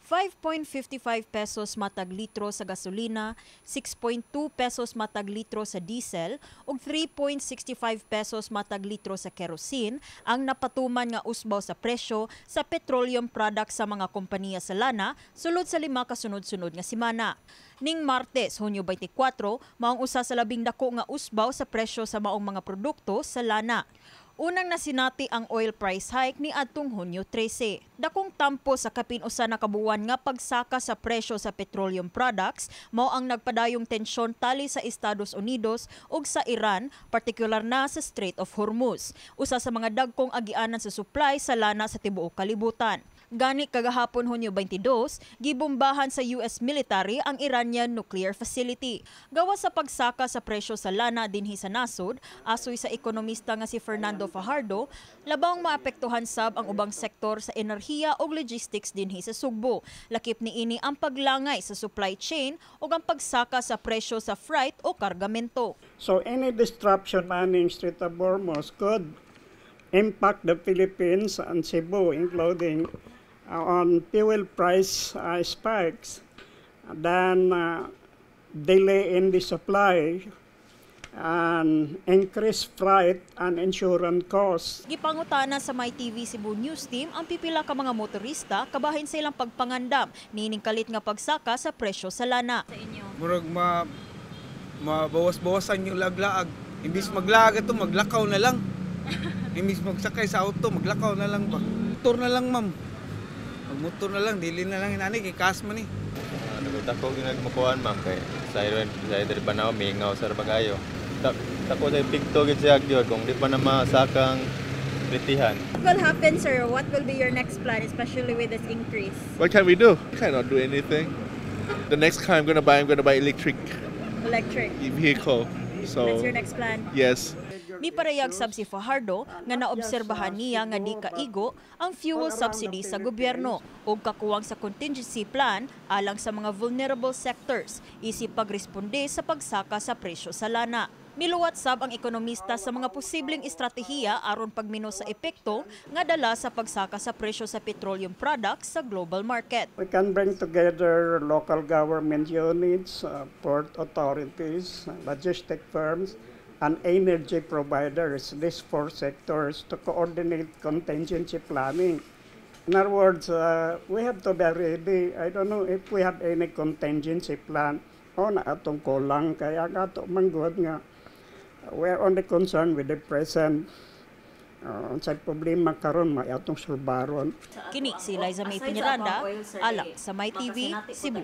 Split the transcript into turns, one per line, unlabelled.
5.55 pesos matag litro sa gasolina, 6.2 pesos matag litro sa diesel ug 3.65 pesos matag litro sa kerosene ang napatuman nga usbaw sa presyo sa petroleum products sa mga kompanya sa lana sulod sa 5 kasunod-sunod nga semana. Ning Martes, Hunyo 24, maong usa sa labing dako nga usbaw sa presyo sa maong mga produkto sa lana. Unang nasinati ang oil price hike ni adtong Hunyo 13. Dakong tampo sa kapin usa na kabuuan nga pagsaka sa presyo sa petroleum products mao ang nagpadayong tensyon tali sa Estados Unidos ug sa Iran, partikular na sa Strait of Hormuz, usa sa mga dagkong agianan sa supply sa lana sa tibuok kalibutan. Gani kagahapon Hunyo 22, gibombahan sa US military ang Iranian nuclear facility. Gawas sa pagsaka sa presyo sa lana dinhi sa nasod, asoy sa ekonomista nga si Fernando Fajardo, labang maapektuhan sab ang ubang sektor sa enerhiya ug logistics dinhi sa Sugbo. Lakip niini ang paglangay sa supply chain ug ang pagsaka sa presyo sa freight o kargamento.
So any disruption manning Strait of Hormuz could impact the Philippines and Cebu, including on fuel price spikes, then delay in the supply, and increased freight and insurance costs.
Gipangutana sa MyTV Cebu News Team ang pipila ka mga motorista kabahin sa ilang pagpangandam nining kalit nga pagsaka sa presyo sa lana. Sa inyo.
Murag mabawas-bawasan yung laglaag. Imbis maglaag ito, maglakaw na lang. Imbis magsakay sa auto, maglakaw na lang ba. Motor na lang, ma'am. Magmotor na lang, dili na lang inani kay cash man ni.
Dako ginagmakuan ma'am kay sa either banaw mingaw sa bagayo. Dako sa pigto gid siya gyud kung di pa na masakang pritihan.
What will happen, sir? What will be your next plan, especially with this increase?
What can we do? We cannot do anything. The next car I'm gonna buy electric vehicle. So
that's your next plan?
Yes.
Miparayag sab si Fajardo nga naobserbahan niya nga di kaigo ang fuel subsidy sa gobyerno ug kakuwang sa contingency plan alang sa mga vulnerable sectors isip pagresponde sa pagsaka sa presyo sa lana. Miluwat sab ang ekonomista sa mga posibleng estratehiya aron pagmino sa epekto nga dala sa pagsaka sa presyo sa petroleum products sa global market.
We can bring together local government units, port authorities, logistic firms, and energy providers, these 4 sectors, to coordinate contingency planning. In other words, we have to be ready. I don't know if we have any contingency plan. Na atong kulang, kaya ato manggod nga we're only concerned with the present. Sa problema karon may atong sulbaron.
Kini si Liza May Piñaranda, alang sa MyTV Cebu.